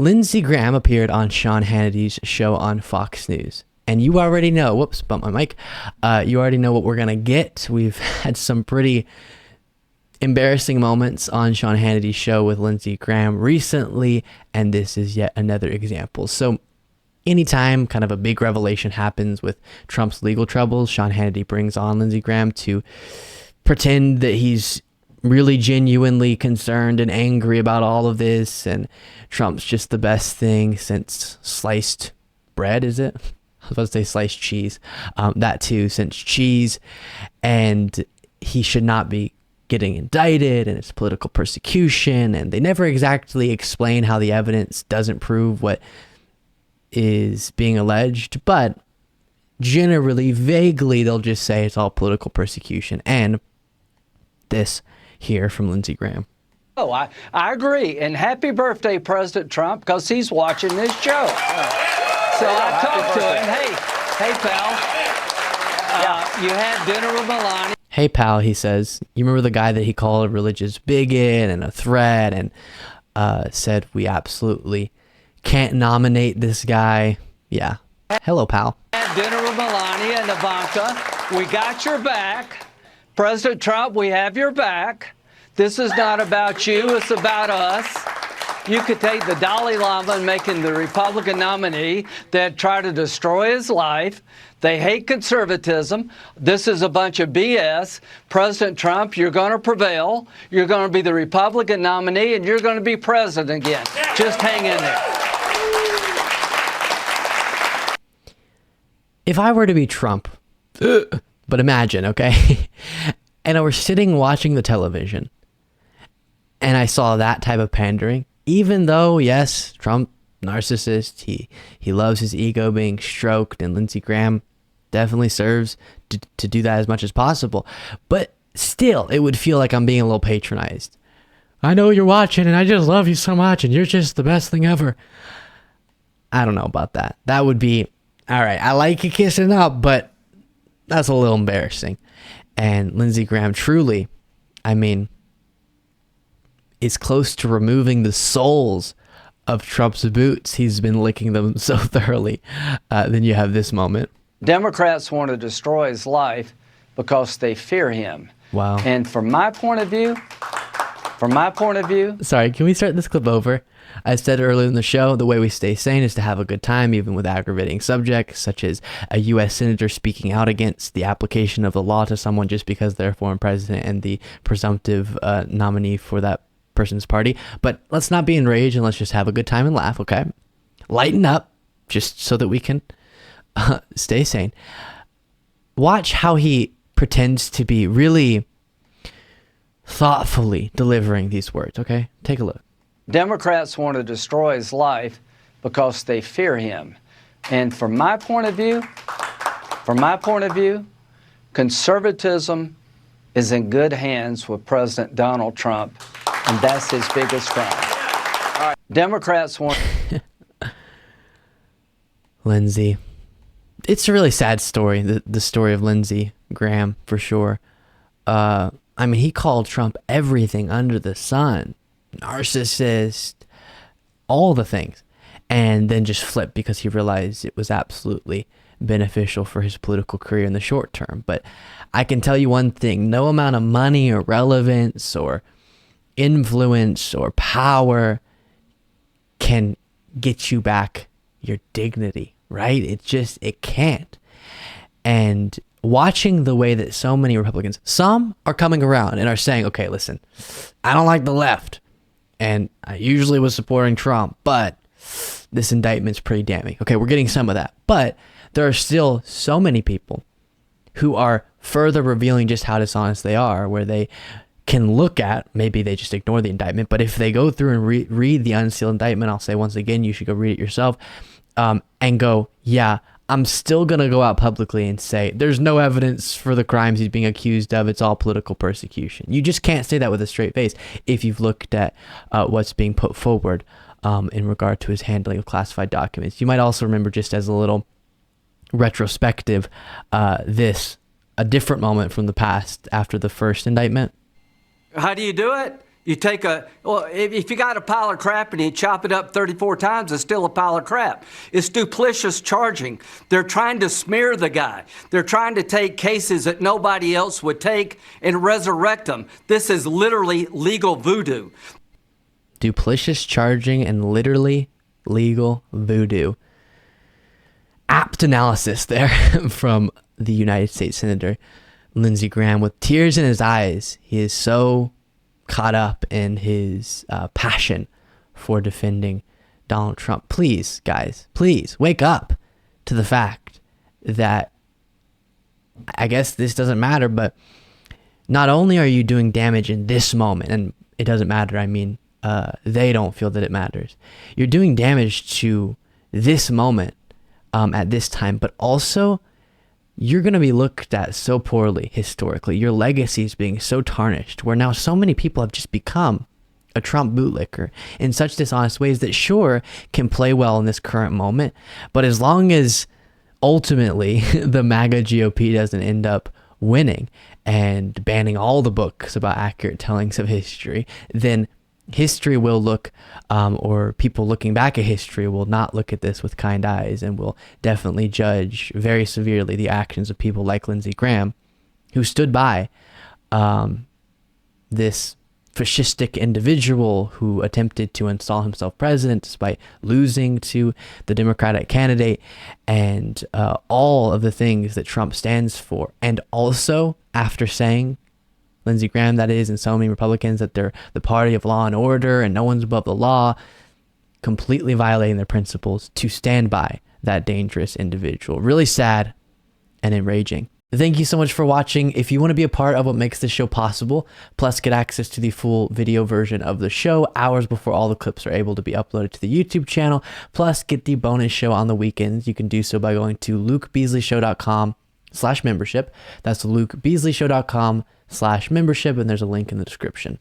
Lindsey Graham appeared on Sean Hannity's show on Fox News. And you already know, whoops, bump my mic. You already know what we're going to get. We've had some pretty embarrassing moments on Sean Hannity's show with Lindsey Graham recently, and this is yet another example. So anytime kind of a big revelation happens with Trump's legal troubles, Sean Hannity brings on Lindsey Graham to pretend that he's really genuinely concerned and angry about all of this, and Trump's just the best thing since sliced bread, is it? I was about to say sliced cheese. That too, since cheese, and he should not be getting indicted, and it's political persecution, and they never exactly explain how the evidence doesn't prove what is being alleged, but generally, vaguely, they'll just say it's all political persecution. And this here from Lindsey Graham. Oh, I agree. And happy birthday, President Trump, because he's watching this show. So I talked to him. Hey, pal. You had dinner with Melania. Hey, pal, he says. You remember the guy that he called a religious bigot and a threat, and said we absolutely can't nominate this guy. Yeah. Hello, pal. Had dinner with Melania and Ivanka. We got your back. President Trump, we have your back. This is not about you. It's about us. You could take the Dalai Lama and make him the Republican nominee that try to destroy his life. They hate conservatism. This is a bunch of BS. President Trump, you're going to prevail. You're going to be the Republican nominee, and you're going to be president again. Just hang in there. If I were to be Trump, but imagine, okay? And I was sitting watching the television, and I saw that type of pandering, even though, yes, Trump, narcissist, he loves his ego being stroked, and Lindsey Graham definitely serves to do that as much as possible. But still, it would feel like I'm being a little patronized. I know you're watching, and I just love you so much, and you're just the best thing ever. I don't know about that. That would be, all right, I like you kissing up, but that's a little embarrassing. And Lindsey Graham truly, I mean, is close to removing the soles of Trump's boots. He's been licking them so thoroughly. Then you have this moment. Democrats want to destroy his life because they fear him. Wow. And from my point of view, sorry, can we start this clip over? I said earlier in the show, the way we stay sane is to have a good time, even with aggravating subjects, such as a U.S. senator speaking out against the application of the law to someone just because they're a foreign president and the presumptive nominee for that person's party. But let's not be enraged, and let's just have a good time and laugh, okay? Lighten up, just so that we can stay sane. Watch how he pretends to be really thoughtfully delivering these words, okay? Take a look. Democrats want to destroy his life because they fear him. And from my point of view, conservatism is in good hands with President Donald Trump, and that's his biggest friend. All right. Democrats want... Lindsey. It's a really sad story, the story of Lindsey Graham, for sure. I mean, he called Trump everything under the sun. Narcissist, all the things, and then just flipped because he realized it was absolutely beneficial for his political career in the short term. But I can tell you one thing, no amount of money or relevance or influence or power can get you back your dignity, right? It can't. And watching the way that so many Republicans, some are coming around and are saying, okay, listen, I don't like the left, and I usually was supporting Trump, but this indictment's pretty damning. Okay, we're getting some of that. But there are still so many people who are further revealing just how dishonest they are, where they can look at, maybe they just ignore the indictment, but if they go through and read the unsealed indictment, I'll say once again, you should go read it yourself, and go, yeah, I'm still going to go out publicly and say there's no evidence for the crimes he's being accused of. It's all political persecution. You just can't say that with a straight face if you've looked at what's being put forward in regard to his handling of classified documents. You might also remember, just as a little retrospective, a different moment from the past after the first indictment. How do you do it? You take if you got a pile of crap and you chop it up 34 times, it's still a pile of crap. It's duplicitous charging. They're trying to smear the guy. They're trying to take cases that nobody else would take and resurrect them. This is literally legal voodoo. Duplicitous charging and literally legal voodoo. Apt analysis there from the United States Senator Lindsey Graham with tears in his eyes. He is so caught up in his passion for defending Donald Trump. Please, guys, please wake up to the fact that, I guess this doesn't matter, but not only are you doing damage in this moment, and it doesn't matter, I mean, they don't feel that it matters. You're doing damage to this moment at this time, but also you're going to be looked at so poorly historically. Your legacy is being so tarnished, where now so many people have just become a Trump bootlicker in such dishonest ways that sure can play well in this current moment, but as long as ultimately the MAGA GOP doesn't end up winning and banning all the books about accurate tellings of history, then history will look, or people looking back at history will not look at this with kind eyes and will definitely judge very severely the actions of people like Lindsey Graham, who stood by this fascistic individual who attempted to install himself president despite losing to the Democratic candidate, and all of the things that Trump stands for. And also, after saying, Lindsey Graham, that is, and so many Republicans, that they're the party of law and order and no one's above the law, completely violating their principles to stand by that dangerous individual. Really sad and enraging. Thank you so much for watching. If you want to be a part of what makes this show possible, plus get access to the full video version of the show hours before all the clips are able to be uploaded to the YouTube channel, plus get the bonus show on the weekends, you can do so by going to lukebeasleyshow.com/membership. That's lukebeasleyshow.com/membership, and there's a link in the description.